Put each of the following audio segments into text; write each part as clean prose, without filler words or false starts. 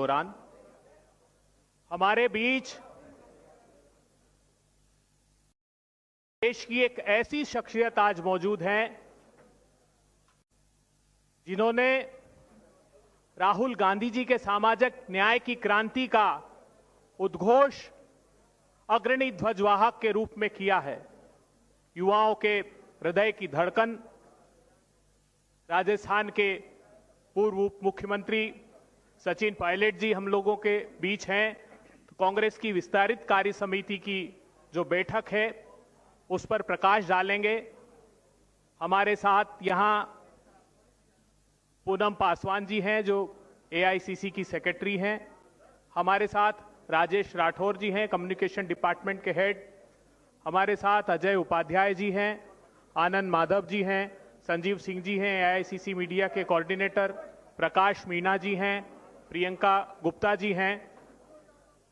दौरान हमारे बीच देश की एक ऐसी शख्सियत आज मौजूद है जिन्होंने राहुल गांधी जी के सामाजिक न्याय की क्रांति का उद्घोष अग्रणी ध्वजवाहक के रूप में किया है। युवाओं के हृदय की धड़कन, राजस्थान के पूर्व उप मुख्यमंत्री सचिन पायलट जी हम लोगों के बीच हैं। तो कांग्रेस की विस्तारित कार्य समिति की जो बैठक है उस पर प्रकाश डालेंगे। हमारे साथ यहां पूनम पासवान जी हैं जो एआईसीसी की सेक्रेटरी हैं। हमारे साथ राजेश राठौर जी हैं, कम्युनिकेशन डिपार्टमेंट के हेड। हमारे साथ अजय उपाध्याय जी हैं, आनंद माधव जी हैं, संजीव सिंह जी हैं एआईसीसी मीडिया के कोऑर्डिनेटर, प्रकाश मीणा जी हैं, प्रियंका गुप्ता जी हैं,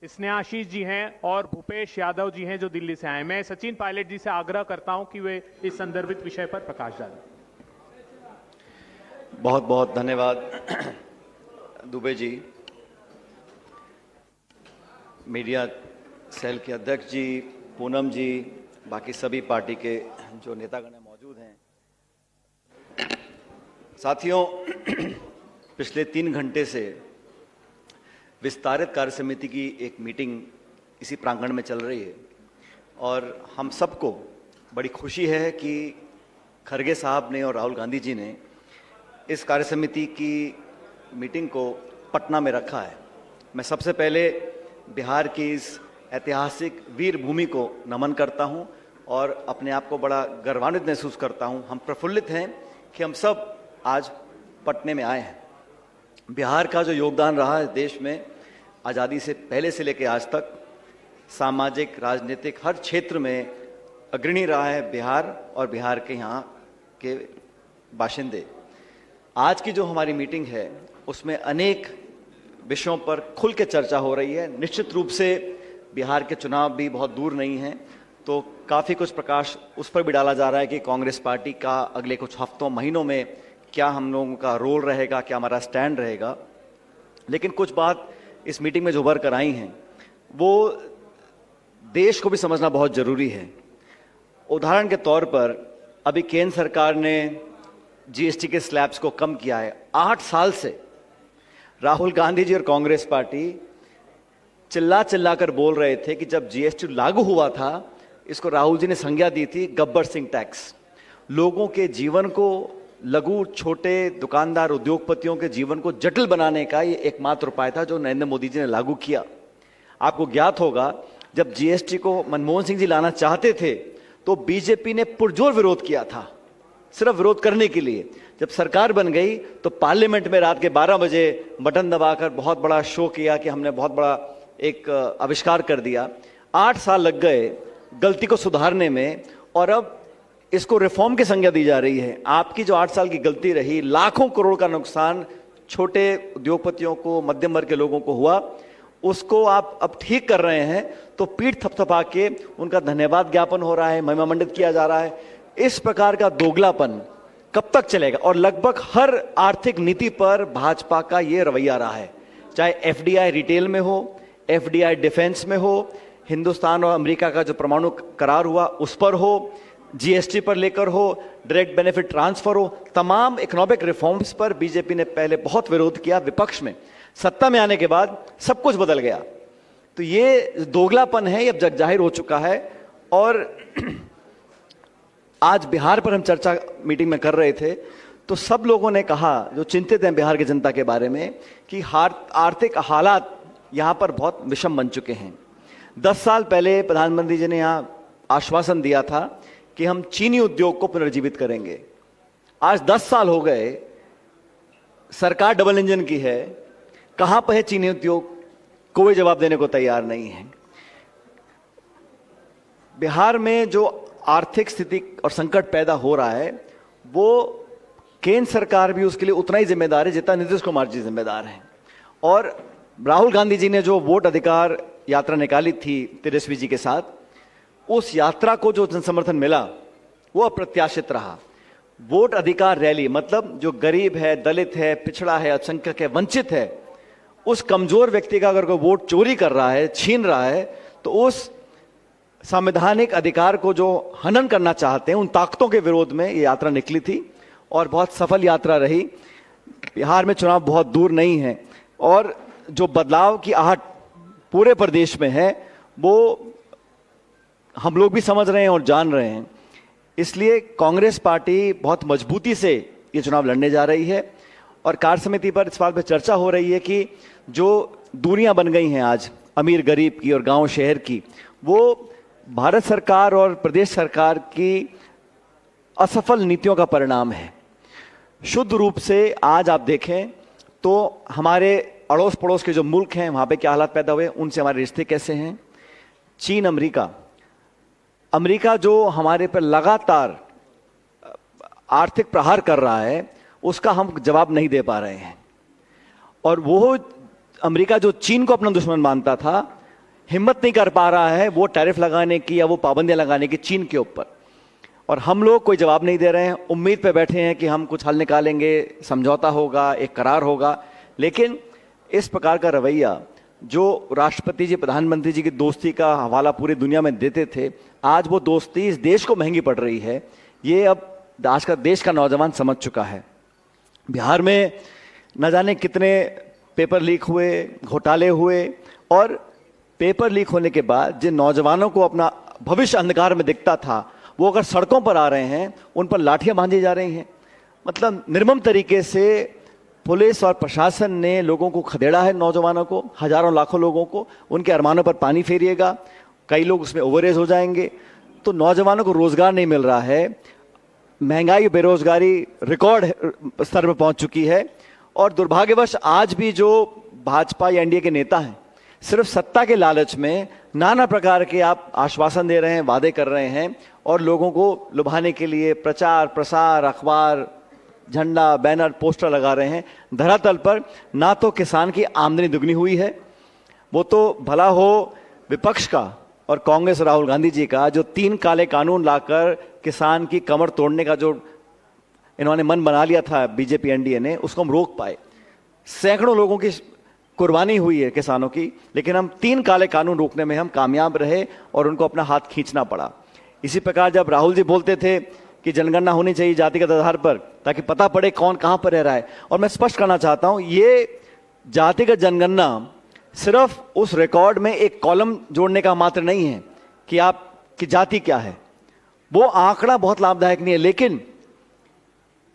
स्नेहाशीष जी हैं और भूपेश यादव जी हैं जो दिल्ली से आए। मैं सचिन पायलट जी से आग्रह करता हूं कि वे इस संदर्भित विषय पर प्रकाश डालें। बहुत बहुत धन्यवाद दुबे जी। मीडिया सेल के अध्यक्ष जी, पूनम जी, बाकी सभी पार्टी के जो नेतागण मौजूद हैं। साथियों, पिछले 3 घंटे से विस्तारित कार्य समिति की एक मीटिंग इसी प्रांगण में चल रही है और हम सबको बड़ी खुशी है कि खरगे साहब ने और राहुल गांधी जी ने इस कार्य समिति की मीटिंग को पटना में रखा है। मैं सबसे पहले बिहार की इस ऐतिहासिक वीर भूमि को नमन करता हूं और अपने आप को बड़ा गर्वान्वित महसूस करता हूं। हम प्रफुल्लित हैं कि हम सब आज पटने में आए हैं। बिहार का जो योगदान रहा है देश में आज़ादी से पहले से लेकर आज तक, सामाजिक, राजनीतिक हर क्षेत्र में अग्रणी रहा है बिहार और बिहार के यहाँ के बाशिंदे। आज की जो हमारी मीटिंग है उसमें अनेक विषयों पर खुल के चर्चा हो रही है। निश्चित रूप से बिहार के चुनाव भी बहुत दूर नहीं हैं, तो काफ़ी कुछ प्रकाश उस पर भी डाला जा रहा है कि कांग्रेस पार्टी का अगले कुछ हफ्तों महीनों में क्या हम लोगों का रोल रहेगा, क्या हमारा स्टैंड रहेगा। लेकिन कुछ बात इस मीटिंग में जो उभर कर आई हैं वो देश को भी समझना बहुत ज़रूरी है। उदाहरण के तौर पर अभी केंद्र सरकार ने जीएसटी के स्लैब्स को कम किया है। 8 साल से राहुल गांधी जी और कांग्रेस पार्टी चिल्ला चिल्ला कर बोल रहे थे कि जब जीएसटी लागू हुआ था, इसको राहुल जी ने संज्ञा दी थी गब्बर सिंह टैक्स। लोगों के जीवन को, लघु छोटे दुकानदार उद्योगपतियों के जीवन को जटिल बनाने का ये एकमात्र उपाय था जो नरेंद्र मोदी जी ने लागू किया। आपको ज्ञात होगा जब जीएसटी को मनमोहन सिंह जी लाना चाहते थे तो बीजेपी ने पुरजोर विरोध किया था, सिर्फ विरोध करने के लिए। जब सरकार बन गई तो पार्लियामेंट में रात के 12 बजे बटन दबाकर बहुत बड़ा शो किया कि हमने बहुत बड़ा एक आविष्कार कर दिया। 8 साल लग गए गलती को सुधारने में और अब इसको रिफॉर्म की संज्ञा दी जा रही है। आपकी जो 8 साल की गलती रही, लाखों करोड़ का नुकसान छोटे उद्योगपतियों को, मध्यम वर्ग के लोगों को हुआ, उसको आप अब ठीक कर रहे हैं तो पीठ थपथपा के उनका धन्यवाद ज्ञापन हो रहा है, महिमा मंडित किया जा रहा है। इस प्रकार का दोगलापन कब तक चलेगा? और लगभग हर आर्थिक नीति पर भाजपा का ये रवैया रहा है, चाहे एफडीआई रिटेल में हो, एफडीआई डिफेंस में हो, हिंदुस्तान और अमेरिका का जो परमाणु करार हुआ उस पर हो, जीएसटी पर लेकर हो, डायरेक्ट बेनिफिट ट्रांसफर हो, तमाम इकोनॉमिक रिफॉर्म्स पर बीजेपी ने पहले बहुत विरोध किया विपक्ष में। सत्ता में आने के बाद सब कुछ बदल गया। तो ये दोगलापन है, ये अब जग जाहिर हो चुका है। और आज बिहार पर हम चर्चा मीटिंग में कर रहे थे तो सब लोगों ने कहा, जो चिंतित हैं बिहार की जनता के बारे में, कि आर्थिक हालात यहाँ पर बहुत विषम बन चुके हैं। 10 साल पहले प्रधानमंत्री जी ने यहाँ आश्वासन दिया था कि हम चीनी उद्योग को पुनर्जीवित करेंगे। आज 10 साल हो गए, सरकार डबल इंजन की है, कहां पर है चीनी उद्योग? कोई जवाब देने को तैयार नहीं है। बिहार में जो आर्थिक स्थिति और संकट पैदा हो रहा है वो केंद्र सरकार भी उसके लिए उतना ही जिम्मेदार है जितना नीतीश कुमार जी जिम्मेदार हैं। और राहुल गांधी जी ने जो वोट अधिकार यात्रा निकाली थी तेजस्वी जी के साथ, उस यात्रा को जो जन समर्थन मिला वो अप्रत्याशित रहा। वोट अधिकार रैली मतलब जो गरीब है, दलित है, पिछड़ा है, अल्पसंख्यक है, वंचित है, उस कमजोर व्यक्ति का अगर कोई वोट चोरी कर रहा है, छीन रहा है, तो उस संवैधानिक अधिकार को जो हनन करना चाहते हैं, उन ताकतों के विरोध में ये यात्रा निकली थी और बहुत सफल यात्रा रही। बिहार में चुनाव बहुत दूर नहीं है और जो बदलाव की आहट पूरे प्रदेश में है वो हम लोग भी समझ रहे हैं और जान रहे हैं। इसलिए कांग्रेस पार्टी बहुत मजबूती से ये चुनाव लड़ने जा रही है और कार्य समिति पर इस बात पर चर्चा हो रही है कि जो दूरियां बन गई हैं आज अमीर गरीब की और गांव शहर की, वो भारत सरकार और प्रदेश सरकार की असफल नीतियों का परिणाम है। शुद्ध रूप से आज आप देखें तो हमारे अड़ोस पड़ोस के जो मुल्क हैं वहां पे क्या हालात पैदा हुए, उनसे हमारे रिश्ते कैसे हैं। चीन, अमेरिका जो हमारे पर लगातार आर्थिक प्रहार कर रहा है, उसका हम जवाब नहीं दे पा रहे हैं। और वो अमेरिका जो चीन को अपना दुश्मन मानता था, हिम्मत नहीं कर पा रहा है वो टैरिफ लगाने की या वो पाबंदियां लगाने की चीन के ऊपर, और हम लोग कोई जवाब नहीं दे रहे हैं। उम्मीद पे बैठे हैं कि हम कुछ हल निकालेंगे, समझौता होगा, एक करार होगा। लेकिन इस प्रकार का रवैया जो राष्ट्रपति जी, प्रधानमंत्री जी की दोस्ती का हवाला पूरी दुनिया में देते थे, आज वो दोस्ती इस देश को महंगी पड़ रही है। ये अब आज का देश का नौजवान समझ चुका है। बिहार में न जाने कितने पेपर लीक हुए, घोटाले हुए, और पेपर लीक होने के बाद जिन नौजवानों को अपना भविष्य अंधकार में दिखता था, वो अगर सड़कों पर आ रहे हैं, उन पर लाठियां बांधी जा रही हैं। मतलब निर्मम तरीके से पुलिस और प्रशासन ने लोगों को खदेड़ा है, नौजवानों को, हजारों लाखों लोगों को। उनके अरमानों पर पानी फेरिएगा, कई लोग उसमें ओवरेज हो जाएंगे। तो नौजवानों को रोजगार नहीं मिल रहा है, महंगाई, बेरोजगारी रिकॉर्ड स्तर पर पहुंच चुकी है। और दुर्भाग्यवश आज भी जो भाजपा या एनडीए के नेता हैं, सिर्फ सत्ता के लालच में नाना प्रकार के आप आश्वासन दे रहे हैं, वादे कर रहे हैं, और लोगों को लुभाने के लिए प्रचार प्रसार, अखबार, झंडा, बैनर, पोस्टर लगा रहे हैं। धरातल पर ना तो किसान की आमदनी दुगनी हुई है, वो तो भला हो विपक्ष का और कांग्रेस, राहुल गांधी जी का, जो 3 काले कानून लाकर किसान की कमर तोड़ने का जो इन्होंने मन बना लिया था बीजेपी एनडीए ने, उसको हम रोक पाए। सैकड़ों लोगों की कुर्बानी हुई है किसानों की, लेकिन हम 3 काले कानून रोकने में हम कामयाब रहे और उनको अपना हाथ खींचना पड़ा। इसी प्रकार जब राहुल जी बोलते थे कि जनगणना होनी चाहिए जातिगत आधार पर, ताकि पता पड़े कौन कहां पर रह रहा है, और मैं स्पष्ट करना चाहता हूं, ये जातिगत जनगणना सिर्फ उस रिकॉर्ड में एक कॉलम जोड़ने का मात्र नहीं है कि आपकी जाति क्या है। वो आंकड़ा बहुत लाभदायक नहीं है, लेकिन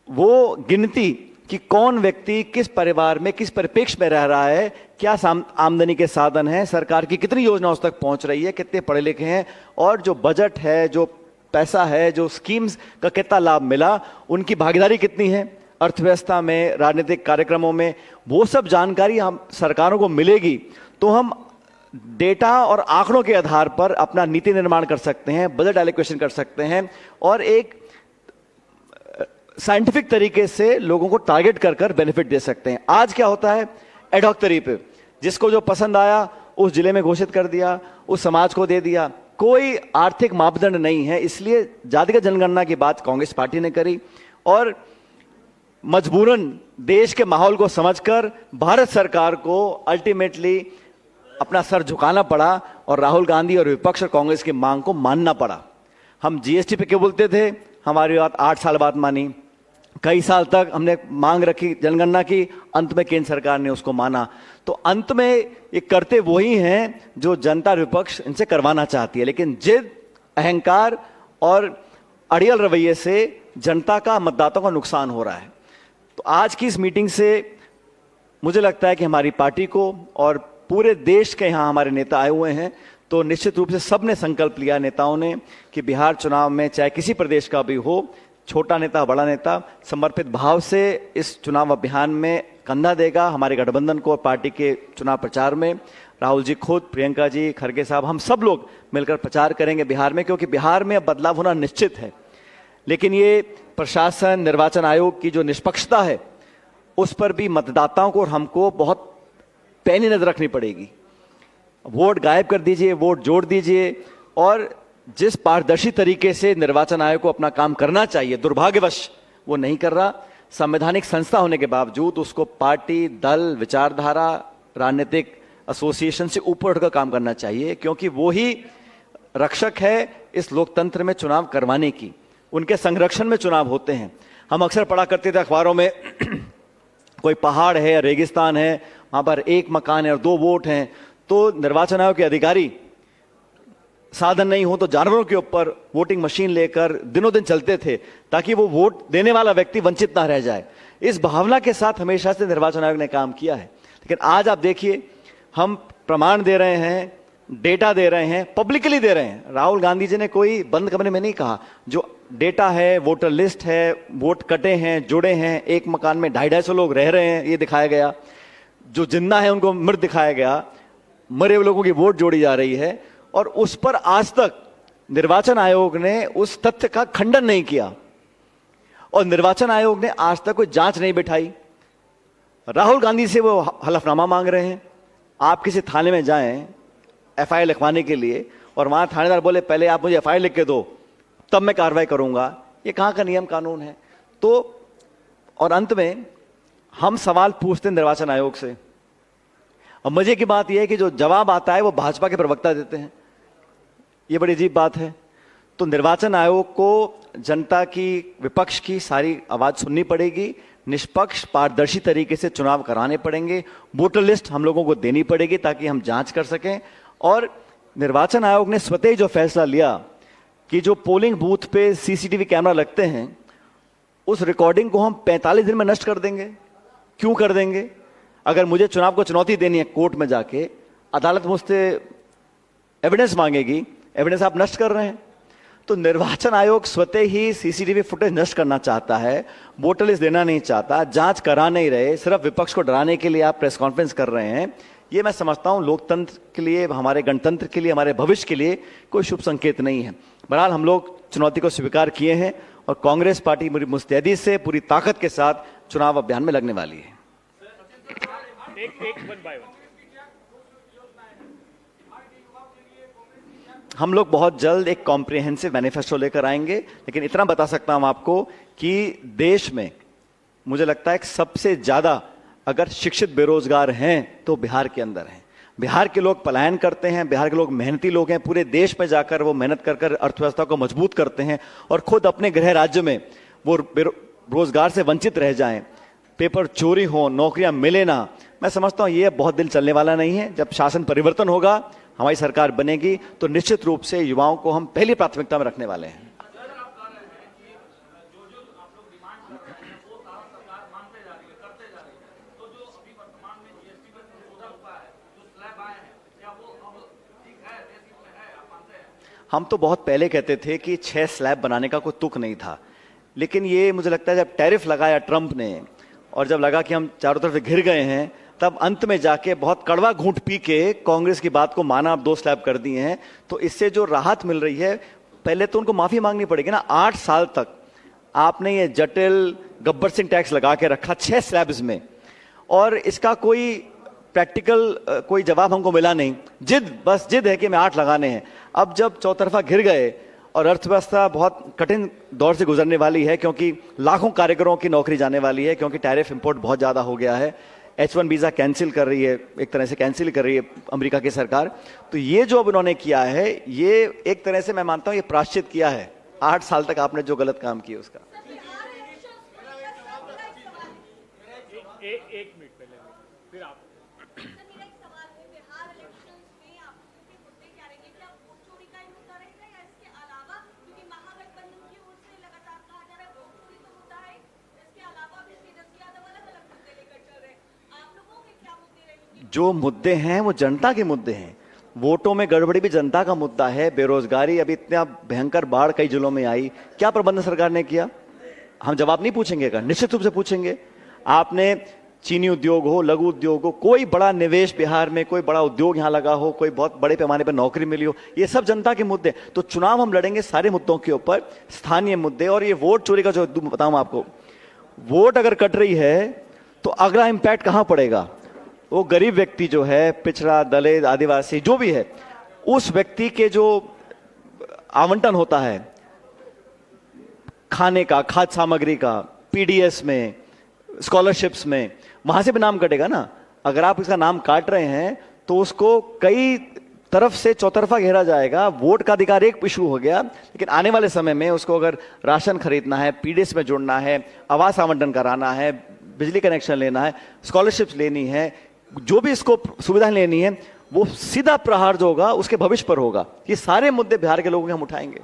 वो गिनती कि कौन व्यक्ति किस परिवार में, किस परिप्रेक्ष्य में रह रहा है, क्या आमदनी के साधन हैं, सरकार की कितनी योजना उस तक पहुंच रही है, कितने पढ़े लिखे हैं, और जो बजट है, जो पैसा है, जो स्कीम्स का कितना लाभ मिला, उनकी भागीदारी कितनी है अर्थव्यवस्था में, राजनीतिक कार्यक्रमों में, वो सब जानकारी हम सरकारों को मिलेगी तो हम डेटा और आंकड़ों के आधार पर अपना नीति निर्माण कर सकते हैं, बजट एलोकेशन कर सकते हैं, और एक साइंटिफिक तरीके से लोगों को टारगेट कर कर बेनिफिट दे सकते हैं। आज क्या होता है, एडहॉक तरीके, जिसको जो पसंद आया उस जिले में घोषित कर दिया, उस समाज को दे दिया, कोई आर्थिक मापदंड नहीं है। इसलिए जातिगत जनगणना की बात कांग्रेस पार्टी ने करी, और मजबूरन देश के माहौल को समझकर भारत सरकार को अल्टीमेटली अपना सर झुकाना पड़ा और राहुल गांधी और विपक्ष और कांग्रेस की मांग को मानना पड़ा। हम जीएसटी पे क्यों बोलते थे, हमारी बात 8 साल बाद मानी। कई साल तक हमने मांग रखी जनगणना की, अंत में केंद्र सरकार ने उसको माना। तो अंत में ये करते वही हैं जो जनता विपक्ष इनसे करवाना चाहती है, लेकिन जिद, अहंकार और अड़ियल रवैये से जनता का, मतदाताओं का नुकसान हो रहा है। तो आज की इस मीटिंग से मुझे लगता है कि हमारी पार्टी को, और पूरे देश के यहाँ हमारे नेता आए हुए हैं, तो निश्चित रूप से सबने संकल्प लिया, नेताओं ने, कि बिहार चुनाव में चाहे किसी प्रदेश का भी हो, छोटा नेता बड़ा नेता समर्पित भाव से इस चुनाव अभियान में कंधा देगा हमारे गठबंधन को और पार्टी के चुनाव प्रचार में। राहुल जी खुद, प्रियंका जी, खड़गे साहब, हम सब लोग मिलकर प्रचार करेंगे बिहार में, क्योंकि बिहार में अब बदलाव होना निश्चित है। लेकिन ये प्रशासन, निर्वाचन आयोग की जो निष्पक्षता है, उस पर भी मतदाताओं को और हमको बहुत पैनी नजर रखनी पड़ेगी। वोट गायब कर दीजिए, वोट जोड़ दीजिए, और जिस पारदर्शी तरीके से निर्वाचन आयोग को अपना काम करना चाहिए, दुर्भाग्यवश वो नहीं कर रहा। संवैधानिक संस्था होने के बावजूद उसको पार्टी, दल, विचारधारा, राजनीतिक एसोसिएशन से ऊपर उठकर काम करना चाहिए, क्योंकि वो ही रक्षक है इस लोकतंत्र में चुनाव करवाने की। उनके संरक्षण में चुनाव होते हैं। हम अक्सर पढ़ा करते थे अखबारों में कोई पहाड़ है या रेगिस्तान है, वहां पर एक मकान है और 2 वोट हैं, तो निर्वाचन आयोग के अधिकारी साधन नहीं हो तो जानवरों के ऊपर वोटिंग मशीन लेकर दिनों दिन चलते थे ताकि वो वोट देने वाला व्यक्ति वंचित ना रह जाए। इस भावना के साथ हमेशा से निर्वाचन आयोग ने काम किया है। लेकिन आज आप देखिए, हम प्रमाण दे रहे हैं, डेटा दे रहे हैं, पब्लिकली दे रहे हैं। राहुल गांधी जी ने कोई बंद कमरे में नहीं कहा। जो डेटा है, वोटर लिस्ट है, वोट कटे हैं, जुड़े हैं, एक मकान में 250-250 लोग रह रहे हैं, ये दिखाया गया। जो जिंदा है उनको मृत दिखाया गया, मरे हुए लोगों की वोट जोड़ी जा रही है, और उस पर आज तक निर्वाचन आयोग ने उस तथ्य का खंडन नहीं किया और निर्वाचन आयोग ने आज तक कोई जांच नहीं बिठाई। राहुल गांधी से वो हलफनामा मांग रहे हैं। आप किसी थाने में जाएं एफआईआर लिखवाने के लिए और वहां थानेदार बोले पहले आप मुझे एफआईआर लिख के दो तब मैं कार्रवाई करूंगा। ये कहां का नियम कानून है? तो और अंत में हम सवाल पूछते हैं निर्वाचन आयोग से, और मजे की बात यह है कि जो जवाब आता है वो भाजपा के प्रवक्ता देते हैं। ये बड़ी अजीब बात है। तो निर्वाचन आयोग को जनता की, विपक्ष की सारी आवाज सुननी पड़ेगी, निष्पक्ष पारदर्शी तरीके से चुनाव कराने पड़ेंगे, वोटर लिस्ट हम लोगों को देनी पड़ेगी ताकि हम जांच कर सकें। और निर्वाचन आयोग ने स्वतः ही जो फैसला लिया कि जो पोलिंग बूथ पे सीसीटीवी कैमरा लगते हैं उस रिकॉर्डिंग को हम 45 दिन में नष्ट कर देंगे। क्यों कर देंगे? अगर मुझे चुनाव को चुनौती देनी है कोर्ट में जाके, अदालत मुझसे एविडेंस मांगेगी, एविडेंस आप नष्ट कर रहे हैं। तो निर्वाचन आयोग स्वतः ही सीसीटीवी फुटेज नष्ट करना चाहता है, वोटर लिस्ट देना नहीं चाहता, जांच करा नहीं रहे, सिर्फ विपक्ष को डराने के लिए आप प्रेस कॉन्फ्रेंस कर रहे हैं। ये मैं समझता हूं लोकतंत्र के लिए, हमारे गणतंत्र के लिए, हमारे भविष्य के लिए कोई शुभ संकेत नहीं है। बहरहाल हम लोग चुनौती को स्वीकार किए हैं और कांग्रेस पार्टी पूरी मुस्तैदी से, पूरी ताकत के साथ चुनाव अभियान में लगने वाली है। हम लोग बहुत जल्द एक कॉम्प्रिहेंसिव मैनिफेस्टो लेकर आएंगे, लेकिन इतना बता सकता हूं आपको कि देश में मुझे लगता है कि सबसे ज्यादा अगर शिक्षित बेरोजगार हैं तो बिहार के अंदर हैं। बिहार के लोग पलायन करते हैं, बिहार के लोग मेहनती लोग हैं, पूरे देश में जाकर वो मेहनत कर कर अर्थव्यवस्था को मजबूत करते हैं और खुद अपने गृह राज्य में वो रोजगार से वंचित रह जाएं, पेपर चोरी हो, नौकरियां मिले ना। मैं समझता हूं ये बहुत दिन चलने वाला नहीं है। जब शासन परिवर्तन होगा, हमारी सरकार बनेगी, तो निश्चित रूप से युवाओं को हम पहली प्राथमिकता में रखने वाले हैं। हम तो बहुत पहले कहते थे कि 6 स्लैब बनाने का कोई तुक नहीं था, लेकिन ये मुझे लगता है जब टैरिफ लगाया ट्रंप ने और जब लगा कि हम चारों तरफ से घिर गए हैं, तब अंत में जाके बहुत कड़वा घूंट पी के कांग्रेस की बात को माना, अब 2 स्लैब कर दिए हैं। तो इससे जो राहत मिल रही है, पहले तो उनको माफी मांगनी पड़ेगी ना। 8 साल तक आपने ये जटिल गब्बर सिंह टैक्स लगा के रखा 6 स्लैब्स में, और इसका कोई प्रैक्टिकल कोई जवाब हमको मिला नहीं। बस जिद है कि मैं 8 लगाने हैं। अब जब चौतरफा घिर गए और अर्थव्यवस्था बहुत कठिन दौर से गुजरने वाली है, क्योंकि लाखों कारीगरों की नौकरी जाने वाली है, क्योंकि टैरिफ इंपोर्ट बहुत ज्यादा हो गया है, H1 वीजा कैंसिल कर रही है, एक तरह से कैंसिल कर रही है अमेरिका की सरकार। तो ये जो अब उन्होंने किया है, ये एक तरह से मैं मानता हूं ये प्रायश्चित किया है 8 साल तक आपने जो गलत काम किया उसका। एक मिनट पहले फिर आप। जो मुद्दे हैं वो जनता के मुद्दे हैं। वोटों में गड़बड़ी भी जनता का मुद्दा है। बेरोजगारी, अभी इतना भयंकर बाढ़ कई जिलों में आई, क्या प्रबंध सरकार ने किया? हम जवाब नहीं पूछेंगे का, निश्चित रूप से पूछेंगे। आपने चीनी उद्योग हो, लघु उद्योग हो, कोई बड़ा निवेश बिहार में, कोई बड़ा उद्योग यहां लगा हो, कोई बहुत बड़े पैमाने पर नौकरी मिली हो, ये सब जनता के मुद्दे। तो चुनाव हम लड़ेंगे सारे मुद्दों के ऊपर, स्थानीय मुद्दे। और ये वोट चोरी का जो बताऊं आपको, वोट अगर कट रही है तो अगला इंपैक्ट कहां पड़ेगा? वो गरीब व्यक्ति जो है, पिछड़ा, दलित, आदिवासी जो भी है, उस व्यक्ति के जो आवंटन होता है खाने का, खाद्य सामग्री का, पीडीएस में, स्कॉलरशिप्स में, वहां से भी नाम कटेगा ना। अगर आप इसका नाम काट रहे हैं तो उसको कई तरफ से चौतरफा घेरा जाएगा। वोट का अधिकार एक इशू हो गया, लेकिन आने वाले समय में उसको अगर राशन खरीदना है, पीडीएस में जुड़ना है, आवास आवंटन कराना है, बिजली कनेक्शन लेना है, स्कॉलरशिप्स लेनी है, जो भी इसको सुविधाएं लेनी है, वो सीधा प्रहार जो होगा उसके भविष्य पर होगा। ये सारे मुद्दे बिहार के लोगों के हम उठाएंगे।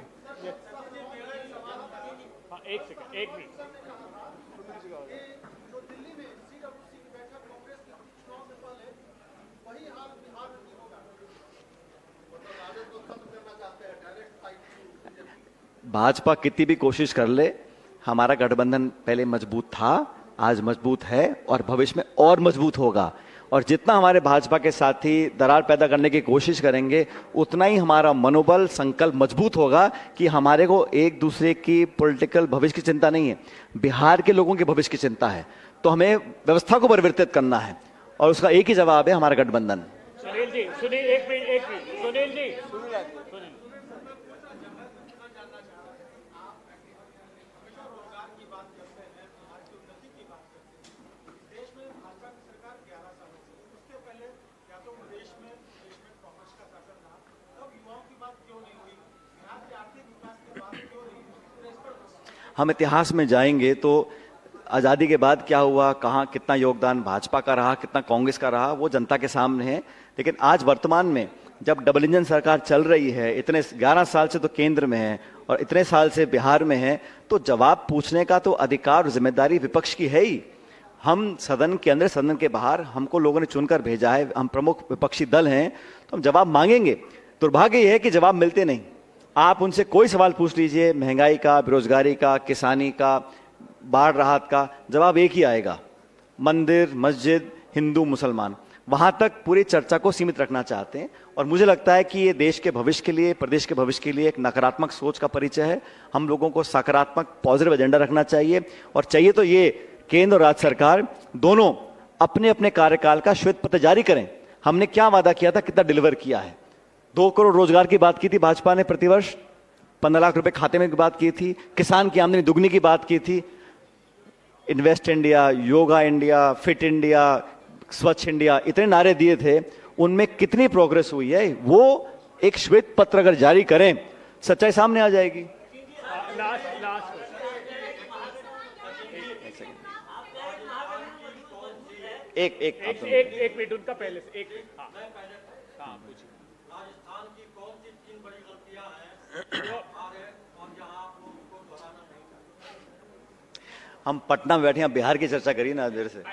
एक मिनट। भाजपा कितनी भी कोशिश कर ले, हमारा गठबंधन पहले मजबूत था, आज मजबूत है और भविष्य में और मजबूत होगा। और जितना हमारे भाजपा के साथी दरार पैदा करने की कोशिश करेंगे, उतना ही हमारा मनोबल संकल्प मजबूत होगा कि हमारे को एक दूसरे की पॉलिटिकल भविष्य की चिंता नहीं है, बिहार के लोगों के भविष्य की चिंता है। तो हमें व्यवस्था को परिवर्तित करना है और उसका एक ही जवाब है हमारा गठबंधन। सुनील जी, सुनील एक मिनट सुनील जी। हम इतिहास में जाएंगे तो आज़ादी के बाद क्या हुआ, कहाँ कितना योगदान भाजपा का रहा, कितना कांग्रेस का रहा, वो जनता के सामने है। लेकिन आज वर्तमान में जब डबल इंजन सरकार चल रही है, इतने 11 साल से तो केंद्र में है और इतने साल से बिहार में है, तो जवाब पूछने का तो अधिकार और जिम्मेदारी विपक्ष की है ही। हम सदन के अंदर, सदन के बाहर हमको लोगों ने चुनकर भेजा है, हम प्रमुख विपक्षी दल हैं, तो हम जवाब मांगेंगे। दुर्भाग्य यह है कि जवाब मिलते नहीं। आप उनसे कोई सवाल पूछ लीजिए, महंगाई का, बेरोजगारी का, किसानी का, बाढ़ राहत का, जवाब एक ही आएगा, मंदिर मस्जिद, हिंदू मुसलमान। वहां तक पूरी चर्चा को सीमित रखना चाहते हैं और मुझे लगता है कि ये देश के भविष्य के लिए, प्रदेश के भविष्य के लिए एक नकारात्मक सोच का परिचय है। हम लोगों को सकारात्मक पॉजिटिव एजेंडा रखना चाहिए और चाहिए तो ये केंद्र और राज्य सरकार दोनों अपने अपने कार्यकाल का श्वेत पत्र जारी करें। हमने क्या वादा किया था, कितना डिलीवर किया है। 2 करोड़ रोजगार की बात की थी भाजपा ने प्रतिवर्ष, 15 लाख रुपए खाते में की बात की थी, किसान की आमदनी दुगनी की बात की थी, invest India, yoga India, fit India, स्वच्छ इंडिया, इतने नारे दिए थे, उनमें कितनी प्रोग्रेस हुई है, वो एक श्वेत पत्र अगर जारी करें, सच्चाई सामने आ जाएगी। एक मिनट उनका पहले से एक राजस्थान की कौन सी 3 बड़ी गलतियां हैं और जहां आप लोगों को दोहराना नहीं चाहते? हम पटना में बैठे हैं, बिहार की चर्चा करिए ना देर से।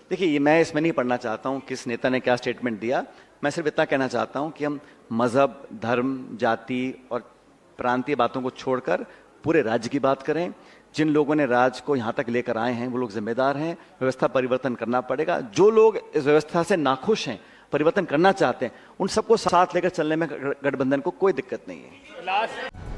देखिए, ये मैं इसमें नहीं पढ़ना चाहता हूँ किस नेता ने क्या स्टेटमेंट दिया। मैं सिर्फ इतना कहना चाहता हूँ कि हम मजहब, धर्म, जाति और प्रांतीय बातों को छोड़कर पूरे राज्य की बात करें। जिन लोगों ने राज्य को यहाँ तक लेकर आए हैं वो लोग जिम्मेदार हैं। व्यवस्था परिवर्तन करना पड़ेगा। जो लोग इस व्यवस्था से नाखुश हैं, परिवर्तन करना चाहते हैं, उन सबको साथ लेकर चलने में गठबंधन को कोई दिक्कत नहीं है।